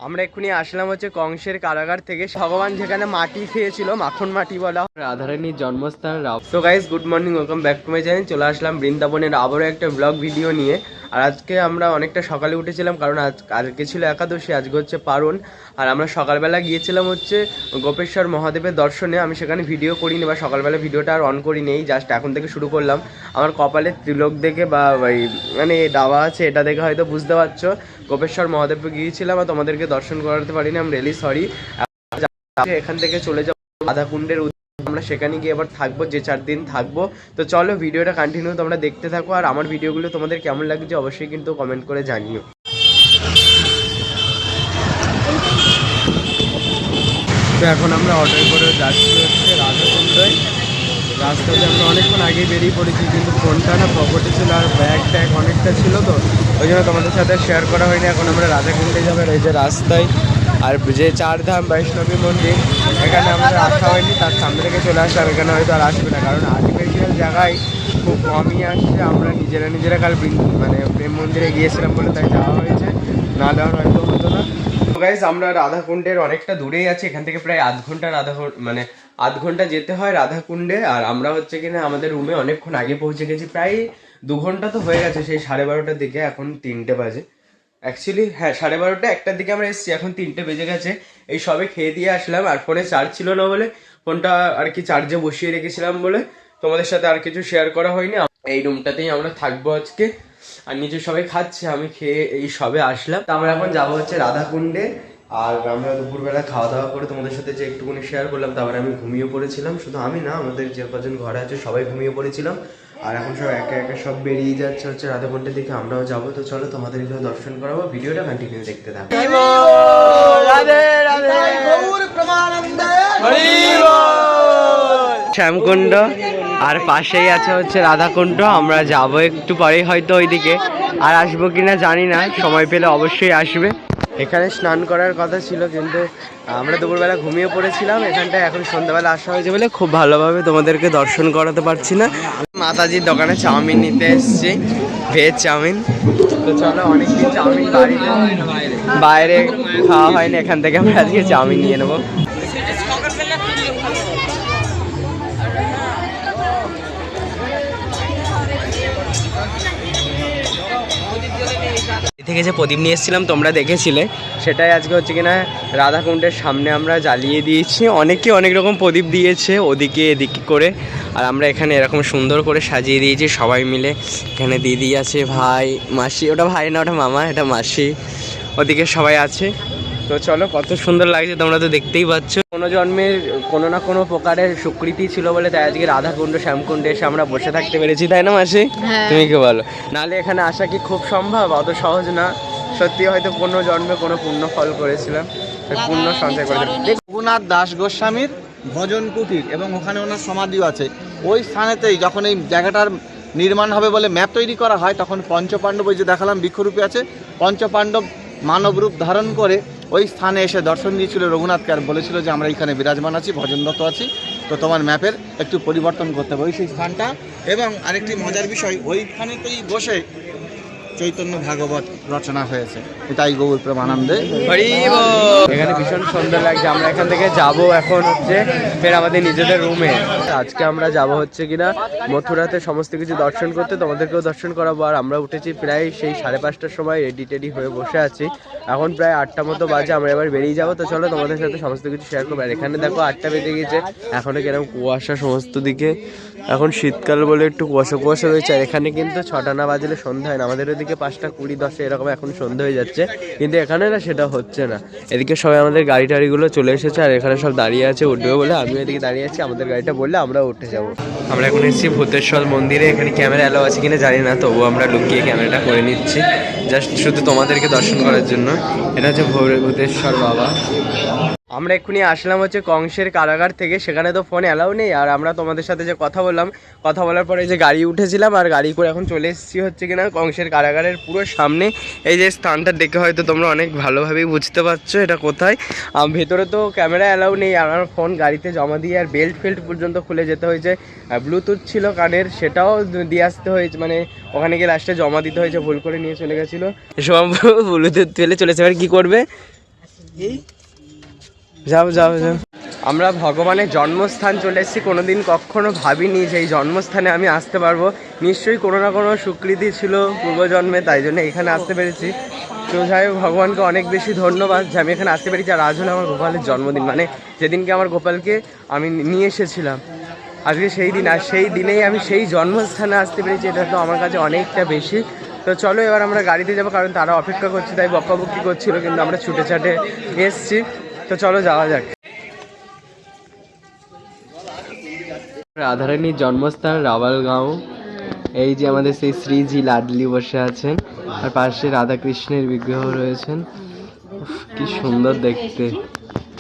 আমরা এক্ষুনি আসলাম হচ্ছে কংসের কারাগার থেকে। ভগবান যেখানে মাটি খেয়েছিল, মাখন মাটি বলা, রাধারানীর জন্মস্থান। তো guys, good morning, welcome back to my channel. চলে আসলাম বৃন্দাবনের আবারও একটা ব্লগ ভিডিও নিয়ে। আর আজকে আমরা অনেকটা সকালে উঠেছিলাম, কারণ আজকে ছিল একাদশী, আজকে হচ্ছে পারণ। আর আমরা সকালবেলা গিয়েছিলাম হচ্ছে গোপেশ্বর মহাদেবের দর্শনে। আমি সেখানে ভিডিও করিনি বা সকালবেলা ভিডিওটা আর অন করি নেই, জাস্ট এখন থেকে শুরু করলাম। আমার কপালে তিলক দেখে বা মানে দাবা আছে, এটা দেখে হয়তো বুঝতে পারছো গোপেশ্বর মহাদেবকে গিয়েছিলাম আর তোমাদেরকে দর্শন করাতে পারিনি। আমি রিয়েলি সরি। এখান থেকে চলে যাবো রাধাকুণ্ডের, আমরা সেখানে গিয়ে এবার থাকবো, যে 4 দিন থাকবো। তো চলো ভিডিওটা কন্টিনিউ তোমরা দেখতে থাকো। আর আমার ভিডিওগুলো তোমাদের কেমন লাগছে অবশ্যই কিন্তু কমেন্ট করে জানিও। তো এখন আমরা অর্ডার করে যাচ্ছি হচ্ছে রাধাকুণ্ডে। রাস্তাতে আমরা অনেকক্ষণ আগে বেরিয়ে পড়েছি, কিন্তু ফোনটা না পকেটে ছিল আর ব্যাগ ট্যাগ অনেকটা ছিল, তো ওই জন্য তোমাদের সাথে শেয়ার করা হয়নি। এখন আমরা রাধাকুণ্ডে যাবো, এই যে রাস্তায়। আর যে 4 ধাম বৈষ্ণবী মন্দির, এখানে আমাদের আসা হয়নি, তার সামনে থেকে চলে আসলাম। এখানে হয়তো আর আসবে না, কারণ আর্টিফিশিয়াল জায়গায় খুব কমই আসছে। আমরা নিজেরা কাল মানে প্রেম মন্দিরে গিয়েছিলাম বলে তাই যাওয়া হয়েছে, নাহলে আর হয়তো হতো না। তো গাইস, আমরা রাধাকুণ্ডের অনেকটা দূরেই আছি, এখান থেকে প্রায় আধ ঘন্টা যেতে হয় রাধাকুণ্ডে। আর আমরা হচ্ছে কিনা আমাদের রুমে অনেকক্ষণ আগে পৌঁছে গেছি, প্রায় 2 ঘন্টা তো হয়ে গেছে, সেই 12:30টার দিকে। এখন 3টে বাজে অ্যাকচুয়ালি, হ্যাঁ 12:30 1টার দিকে আমরা এসেছি, এখন 3টে বেজে গেছে। এই সবে খেয়ে দিয়ে আসলাম, আর ফোনে চার্জ ছিল না বলে ফোনটা আর কি চার্জে বসিয়ে রেখেছিলাম বলে তোমাদের সাথে আর কিছু শেয়ার করা হয়নি। এই রুমটাতেই আমরা থাকবো আজকে। আর নিচে সবাই খাচ্ছে, আমি খেয়ে এই সবে আসলাম। তো আমরা এখন যাবো হচ্ছে রাধাকুণ্ডে। আর আমরা দুপুরবেলা খাওয়া দাওয়া করে তোমাদের সাথে যে একটুখানি শেয়ার করলাম, তারপরে আমি ঘুমিয়ে পড়েছিলাম। শুধু আমি না, আমাদের যে কজন ঘরে আছে সবাই ঘুমিয়ে পড়েছিলাম। আর এখন সব একে একে সব বেরিয়ে যাচ্ছে হচ্ছে রাধাকুণ্ডের দিকে, আমরাও যাবো। তো চলো তোমাদের এগুলো দর্শন করাবো, ভিডিওটা কন্টিনিউ দেখতে থাকো। শ্যামকুণ্ড আর পাশেই আছে হচ্ছে রাধাকুণ্ড। আমরা যাবো একটু পরেই হয়তো ওইদিকে, আর আসবো কিনা জানি না, সময় পেলে অবশ্যই আসবে। এখানে স্নান করার কথা ছিল, কিন্তু আমরা দুপুরবেলা ঘুমিয়ে পড়েছিলাম এখানটায়। এখন সন্ধ্যাবেলা আসা হয়েছে বলে খুব ভালোভাবে তোমাদেরকে দর্শন করাতে পারছি না। মাতাজির দোকানে চাউমিন নিতে এসেছি, ভেজ চাউমিন। তো চলো, অনেকদিন চাউমিন বাইরে খাওয়া হয়নি, এখান থেকে আমরা আজকে চাউমিন নিয়ে নেবো। থেকে যে প্রদীপ নিয়ে এসেছিলাম তোমরা দেখেছিলে, সেটাই আজকে হচ্ছে কিনা রাধাকুণ্ডের সামনে আমরা জ্বালিয়ে দিয়েছি। অনেকে অনেক রকম প্রদীপ দিয়েছে ওদিকে এদিকে করে, আর আমরা এখানে এরকম সুন্দর করে সাজিয়ে দিয়েছি সবাই মিলে। এখানে দিদি আছে, ভাই, মাসি, ওটা ভাই না ওটা মামা, এটা মাসি, ওদিকে সবাই আছে। তো চলো, কত সুন্দর লাগছে তোমরা তো দেখতেই পাচ্ছ। কোনো জন্মের কোনো না কোনো প্রকারের স্বীকৃতি ছিল বলে তাই আজকে রাধাকুণ্ড শ্যামকুণ্ডে এসে আমরা বসে থাকতে পেরেছি, তাই না মাসি? তুমি কি বলো? নাহলে এখানে আসা কি খুব সম্ভব? অত সহজ না। সত্যি হয়তো কোনো জন্মে কোনো পুণ্য ফল করেছিলাম, পুণ্য সঞ্চয় করেছিলাম। রঘুনাথ দাস গোস্বামীর ভজন কুটির এবং ওখানে ওনার সমাধিও আছে। ওই স্থানেতেই যখন এই জায়গাটার নির্মাণ হবে বলে ম্যাপ তৈরি করা হয়, তখন পঞ্চপাণ্ডব, ওই যে দেখালাম বৃক্ষরূপে আছে, পঞ্চপাণ্ডব মানব রূপ ধারণ করে ওই স্থানে এসে দর্শন দিয়েছিল রঘুনাথকে, আর বলেছিল যে আমরা এখানে বিরাজমান আছি, ভজনরত আছি, তো তোমার ম্যাপের একটু পরিবর্তন করতে হবে। ওই সেই স্থানটা। এবং আরেকটি মজার বিষয়, ওইখানেতেই বসে চৈতন্য ভাগবত রচনা হয়েছে। এটাই গৌর প্রেমানন্দে। এখানে ভীষণ সুন্দর লাগছে। আমরা এখান থেকে যাব এখন হচ্ছে ফের আমাদের নিজেদের রুমে। আজকে আমরা যাব হচ্ছে কিনা মথুরাতে সমস্ত কিছু দর্শন করতে, তোমাদেরকেও দর্শন করাবো। আর আমরা উঠেছি প্রায় সেই 5:30টার সময়, রেডি টেডি হয়ে বসে আছি। এখন প্রায় 8টা মতো বাজে, আমরা এবার বেরিয়ে যাবো। তো চলো তোমাদের সাথে সমস্ত কিছু শেয়ার করবো। আর এখানে দেখো 8টা বেজে গেছে, এখনো কিরকম কুয়াশা সমস্ত দিকে। এখন শীতকাল বলে একটু কুয়াশা রয়েছে। আর এখানে কিন্তু 6টা না বাজলে সন্ধ্যা হয় না। আমাদের ওইদিকে 5টা 20, 10 এরকম এখন সন্ধ্যা হয়ে যাচ্ছে, কিন্তু এখানে না সেটা হচ্ছে না। এদিকে সবাই আমাদের গাড়ি টাড়িগুলো চলে এসেছে, আর এখানে সব দাঁড়িয়ে আছে উঠবে বলে। আমিও এদিকে দাঁড়িয়ে আছি, আমাদের গাড়িটা বললে আমরা উঠে যাবো। আমরা এখন এসেছি ভূতেশ্বর মন্দিরে। এখানে ক্যামেরা অ্যালাউ আছে কিনা জানি না, তবুও আমরা লুকিয়ে ক্যামেরাটা করে নিচ্ছি, জাস্ট শুধু তোমাদেরকে দর্শন করার জন্য। এটা হচ্ছে ভূতেশ্বর বাবা। আমরা এক্ষুনি আসলাম হচ্ছে কংসের কারাগার থেকে, সেখানে তো ফোন অ্যালাউ নেই। আর আমরা তোমাদের সাথে যে কথা বললাম, কথা বলার পরে যে গাড়ি উঠেছিলাম, আর গাড়ি করে এখন চলে এসেছি হচ্ছে কিনা কংসের কারাগারের পুরো সামনে। এই যে স্থানটা দেখে হয়তো তোমরা অনেক ভালোভাবেই বুঝতে পারছো এটা কোথায়। ভেতরে তো ক্যামেরা অ্যালাউ নেই, আমার ফোন গাড়িতে জমা দিয়ে আর বেল্ট ফেল্ট পর্যন্ত খুলে যেতে হয়েছে। ব্লুটুথ ছিল কানের, সেটাও দিয়ে আসতে হয়েছে, মানে ওখানে গিয়ে লাস্টে জমা দিতে হয়েছে, ভুল করে নিয়ে চলে গেছিলো। এসব ব্লুটুথ ফেলে চলেছে। এবার কী করবে? যাও যাও যাও। আমরা ভগবানের জন্মস্থান চলে এসেছি, কোনোদিন কখনো ভাবিনি যে এই জন্মস্থানে আমি আসতে পারবো। নিশ্চয়ই কোনো না কোনো স্বীকৃতি ছিল পূর্বজন্মে, তাই জন্য এখানে আসতে পেরেছি। তো যাই হোক, ভগবানকে অনেক বেশি ধন্যবাদ যে আমি এখানে আসতে পেরেছি। আর আজ হলো আমার গোপালের জন্মদিন, মানে যেদিনকে আমার গোপালকে আমি নিয়ে এসেছিলাম, আজকে সেই দিন। আর সেই দিনেই আমি সেই জন্মস্থানে আসতে পেরেছি, এটা তো আমার কাছে অনেকটা বেশি। তো চলো এবার আমরা গাড়িতে যাবো, কারণ তারা অপেক্ষা করছে, তাই বকাবকি করছিল, কিন্তু আমরা ছুটে ছাটে এসছি। তো চলো যাওয়া যাক। রাধারানীর জন্মস্থান রাওয়ালগাঁও। এই যে আমাদের সেই শ্রীজি লাডলি বসে আছেন, আর পাশে রাধাকৃষ্ণের বিগ্রহ রয়েছেন। উফ, কি সুন্দর দেখতে।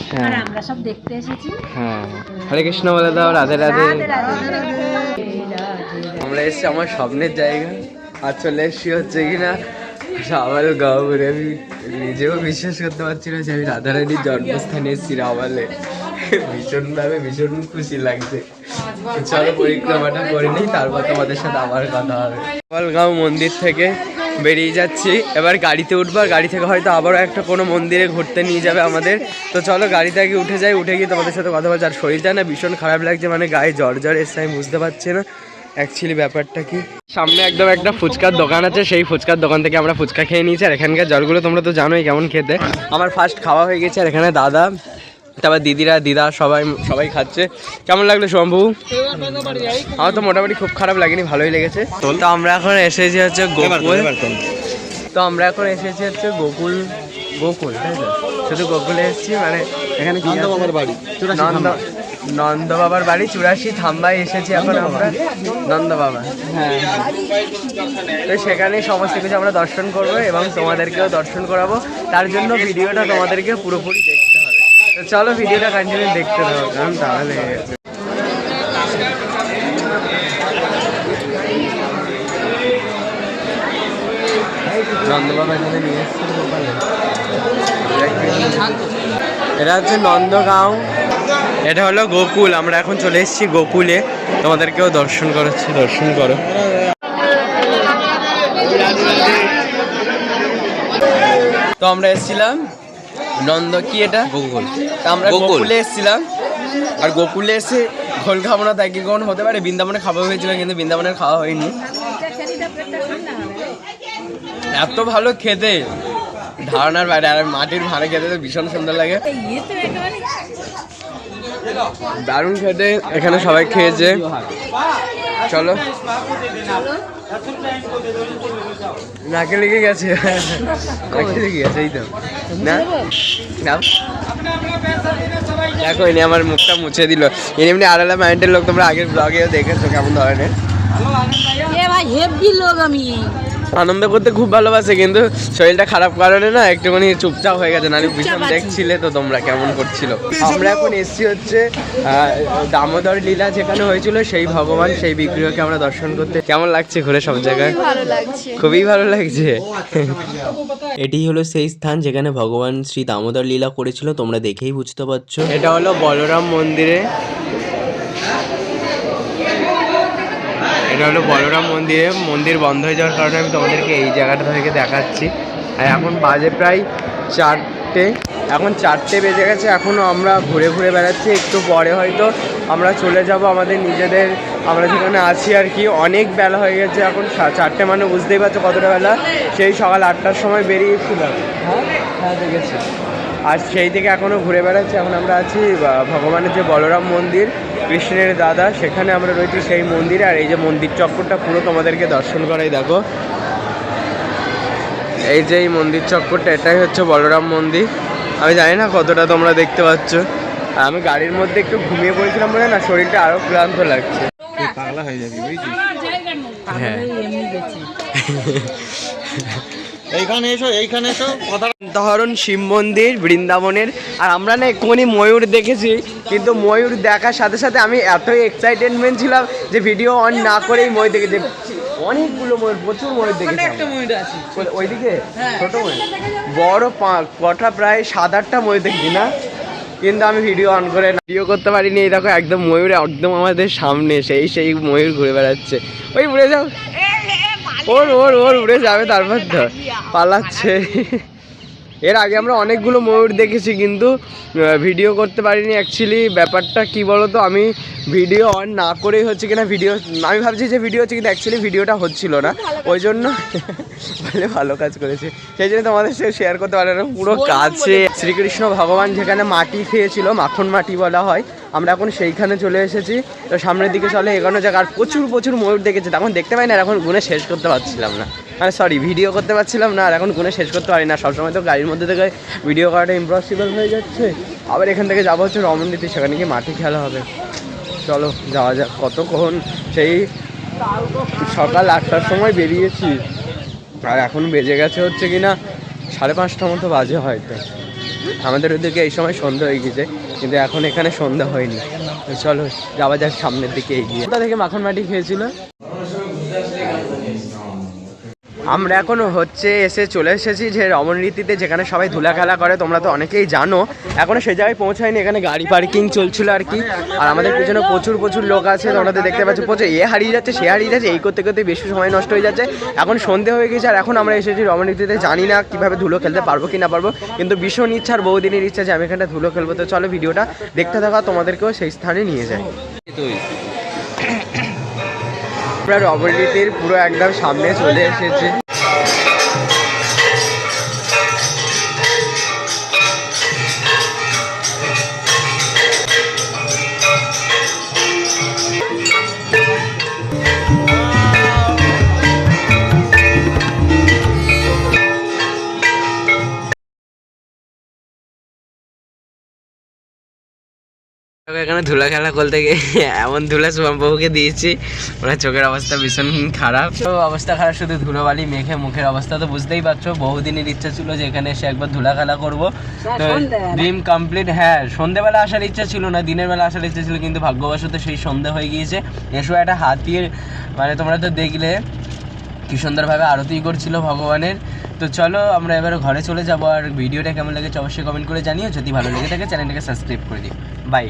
হ্যাঁ আমরা সব দেখতে এসেছি। হ্যাঁ, হরে কৃষ্ণ বলে দাও, রাধে রাধে। আমরা এসছি আমার স্বপ্নের জায়গা, আর চলে এসছি হচ্ছে কিনা রাওয়ালগাঁও। আমি নিজেও বিশ্বাস করতে পারছি না যে আমি রাধারানীর জন্মস্থানে এসেছি রাওয়ালে। ভীষণ খুশি লাগছে। চলো পরিক্রমাটা করে নিই, তারপর তোমাদের সাথে আবার কথা হবে। রাওয়ালগাঁও মন্দির থেকে বেরিয়ে যাচ্ছি, এবার গাড়িতে উঠবো। আর গাড়ি থেকে হয়তো আবারও একটা কোনো মন্দিরে ঘুরতে নিয়ে যাবে আমাদের। তো চলো গাড়িতে আগে উঠে যাই, উঠে গিয়ে তোমাদের সাথে কথা বলছি। আর শরীরটা না ভীষণ খারাপ লাগছে, মানে গায়ে জ্বর এসছে, আমি বুঝতে পারছি না অ্যাকচুয়ালি ব্যাপারটা কি। সামনে একদম একটা ফুচকার দোকান আছে, সেই ফুচকার দোকান থেকে আমরা ফুচকা খেয়ে নিয়েছি। আর এখানকার জলগুলো তোমরা তো জানোই কেমন খেতে। আমার ফার্স্ট খাওয়া হয়ে গেছে, আর এখানে দাদা, তারপর দিদা সবাই খাচ্ছে। কেমন লাগলো শম্ভু? আমার তো মোটামুটি খুব খারাপ লাগেনি, ভালোই লেগেছে। তো আমরা এখন এসেছি হচ্ছে গোকুল। তো আমরা এখন এসেছি হচ্ছে গোকুল, তাই তো? শুধু গোকুলে এসেছি, মানে এখানে নন্দ বাবার বাড়ি 84 থাম্বায় এসেছি এখন আমরা। নন্দ বাবা, হ্যাঁ। তো সেখানেই সমস্ত কিছু আমরা দর্শন করবো এবং তোমাদেরকেও দর্শন করাবো। তার জন্য ভিডিওটা তোমাদেরকে পুরোপুরি দেখতে হবে। তো চলো ভিডিওটা কন্টিনিউ দেখতে থাকো, কারণ তাহলে নন্দবাবা এখানে নিয়ে এসছে গোপালে। এটা হচ্ছে নন্দগাঁও, এটা হলো গোকুল। আমরা এখন চলে এসেছি গোকুলে, তোমাদেরকেও দর্শন করাচ্ছি, দর্শন করো। তো আমরা এসেছিলাম কি এটা গোকুল। তা আমরা গোকুলে এসেছিলাম, আর গোকুলে এসে ঘোল খাবো না তাই কি কখন হতে পারে? বৃন্দাবনে খাওয়া হয়েছিল, কিন্তু বৃন্দাবনের খাওয়া হয়নি। এত ভালো খেতে, ধারণার বাইরে। আর মাটির ভাড়া খেতে তো ভীষণ সুন্দর লাগে, দারুণ খেতে। এখানে সবাই খেয়েছে, চলো। নাকে লেগে গেছে, নাকে লেগে গেছে, এই তো না। দেখো ইনি আমার মুখটা মুছে দিল। এমনি আলাদা মাইন্ডের লোক, তোমরা আগের ব্লগেও দেখেছো কেমন ধরনের। আনন্দ করতে খুব ভালোবাসে, কিন্তু শরীরটা খারাপ কারণে না একটুখানি চুপচাপ হয়ে গেছে। নাহলে ভীষণ দেখছিলে তো তোমরা কেমন করছিল। আমরা এখন এসছি হচ্ছে দামোদর লীলা যেখানে হয়েছিল, সেই ভগবান, সেই বিগ্রহকে আমরা দর্শন করতে। কেমন লাগছে ঘুরে সব জায়গায়? খুবই ভালো লাগছে। এটি হলো সেই স্থান যেখানে ভগবান শ্রী দামোদর লীলা করেছিল, তোমরা দেখেই বুঝতে পারছো। এটা হলো বলরাম মন্দিরে, এটা হলো বলরাম মন্দিরে। মন্দির বন্ধ হয়ে যাওয়ার কারণে আমি তোমাদেরকে এই জায়গাটা থেকে দেখাচ্ছি। আর এখন বাজে প্রায় 4টে, এখন 4টে বেজে গেছে। এখনও আমরা ঘুরে ঘুরে বেড়াচ্ছি। একটু পরে হয়তো আমরা চলে যাব আমাদের নিজেদের, আমরা যেখানে আছি আর কি। অনেক বেলা হয়ে গেছে, এখন 4টে, মানে বুঝতেই পারছো কতটা বেলা। সেই সকাল 8টার সময় বেরিয়েছিলাম, হ্যাঁ দেখেছি। আর সেই থেকে এখনও ঘুরে বেড়াচ্ছি। এখন আমরা আছি ভগবানের যে বলরাম মন্দির, কৃষ্ণের দাদা, সেখানে আমরা রয়েছি সেই মন্দিরে। আর এই যে মন্দির চক্করটা পুরো তোমাদেরকে দর্শন করাই, দেখো এই যে এই মন্দির চক্করটা, এটাই হচ্ছে বলরাম মন্দির। আমি জানি না কতটা তোমরা দেখতে পাচ্ছ। আর আমি গাড়ির মধ্যে একটু ঘুমিয়ে পড়েছিলাম বলে না শরীরটা আরো ক্লান্ত লাগছে। পাগলা হয়ে যাবি বুঝছিস? হ্যাঁ এইখানে এসো কথা। ধরুন শিব মন্দির বৃন্দাবনের। আর আমরা না এক্ষুনি ময়ূর দেখেছি, কিন্তু ময়ূর দেখার সাথে সাথে আমি এতই এক্সাইটেডমেন্ট ছিলাম যে ভিডিও অন না করেই ময়ূর দেখেছি। অনেকগুলো ময়ূর, প্রচুর ময়ূর দেখেছি। ওইদিকে ছোট ময়ূর, বড় কটা প্রায় 7-8টা ময়ূর দেখছি না, কিন্তু আমি ভিডিও অন করে ভিডিও করতে পারিনি। এই দেখো একদম ময়ূর একদম আমাদের সামনে, সেই ময়ূর ঘুরে বেড়াচ্ছে। ওই উড়ে যাও, ওর উড়ে যাবে, তারপর তো পালাচ্ছে। এর আগে আমরা অনেকগুলো ময়ূর দেখেছি কিন্তু ভিডিও করতে পারিনি। অ্যাকচুয়ালি ব্যাপারটা কি বলতো, আমি ভিডিও অন না করেই হচ্ছে কিনা ভিডিও, আমি ভাবছি যে ভিডিও হচ্ছে কিন্তু অ্যাকচুয়ালি ভিডিওটা হচ্ছিল না, ওই জন্য বলে ভালো কাজ করেছে, সেই জন্য তোমাদের সাথে শেয়ার করতে পারি না। পুরো কাছে শ্রীকৃষ্ণ ভগবান যেখানে মাটি খেয়েছিল, মাখন মাটি বলা হয়, আমরা এখন সেইখানে চলে এসেছি। তো সামনের দিকে চলে এগোনো যাক। আর প্রচুর প্রচুর ময়ূর দেখেছি, তখন দেখতে পাই না, আর এখন গুনে শেষ করতে পারছিলাম না, মানে সরি ভিডিও করতে পারছিলাম না, আর এখন গুনে শেষ করতে পারি না। সবসময় তো গাড়ির মধ্যে থেকে ভিডিও করাটা ইম্পসিবল হয়ে যাচ্ছে। আবার এখান থেকে যাবো হচ্ছে রমণনীতি, সেখানে গিয়ে মাটি খেলা হবে। চলো যাওয়া যাক। কতক্ষণ, সেই সকাল 8টার সময় বেরিয়েছি, আর এখন বেজে গেছে হচ্ছে কিনা 5:30 মতো বাজে হয়তো। আমাদের ওদিকে এই সময় সন্ধ্যা হয়ে গেছে, কিন্তু এখন এখানে সন্ধ্যা হয়নি। তো চলো যাওয়া যাক সামনের দিকে এগিয়ে। কোথা থেকে মাখন মাটি খেয়েছিল? আমরা এখন হচ্ছে চলে এসেছি যে রমণীতিতে, যেখানে সবাই ধুলা খেলা করে, তোমরা তো অনেকেই জানো। এখনো সে জায়গায় পৌঁছায়নি, এখানে গাড়ি পার্কিং চলছিল আর কি। আর আমাদের পিছনে প্রচুর প্রচুর লোক আছে, তোমরা তো দেখতে পাচ্ছ, প্রচুর এ হারিয়ে যাচ্ছে সে হারিয়ে যাচ্ছে, এই করতে করতে বেশি সময় নষ্ট হয়ে যাচ্ছে। এখন সন্ধে হয়ে গেছে, আর এখন আমরা এসেছি রমণীতিতে। জানি না কীভাবে ধুলো খেলতে পারবো কি না পারবো, কিন্তু ভীষণ ইচ্ছা, আর বহুদিনের ইচ্ছা যে আমি এখানটা ধুলো খেলবো। তো চলো ভিডিওটা দেখতে থাকা, তোমাদেরকেও সেই স্থানে নিয়ে যাই। আমরা রমণীতির পুরো একদম সামনে চলে এসেছি। এখানে ধুলা খেলা করতে গিয়ে এমন ধুলা শুভমবাবুকে দিয়েছি, ওনার চোখের অবস্থা ভীষণ খারাপ। তো অবস্থা খারাপ, শুধু ধুলোবালি মেখে মুখের অবস্থা তো বুঝতেই পারছো। বহুদিনের ইচ্ছা ছিল যে এখানে এসে একবার ধুলা খেলা করবো, তো ড্রিম কমপ্লিট। হ্যাঁ, সন্ধ্যেবেলা আসার ইচ্ছা ছিল না, দিনের বেলা আসার ইচ্ছা ছিল, কিন্তু ভাগ্যবশত সেই সন্ধ্যা হয়ে গিয়েছে। এসো একটা হাতির, মানে তোমরা তো দেখলে কি সুন্দরভাবে আরতি করছিল ভগবানের। তো চলো আমরা এবার ঘরে চলে যাবো। আর ভিডিওটা কেমন লেগেছে অবশ্যই কমেন্ট করে জানিও। যদি ভালো লেগে থাকে চ্যানেলটাকে সাবস্ক্রাইব করে দিও। বাই।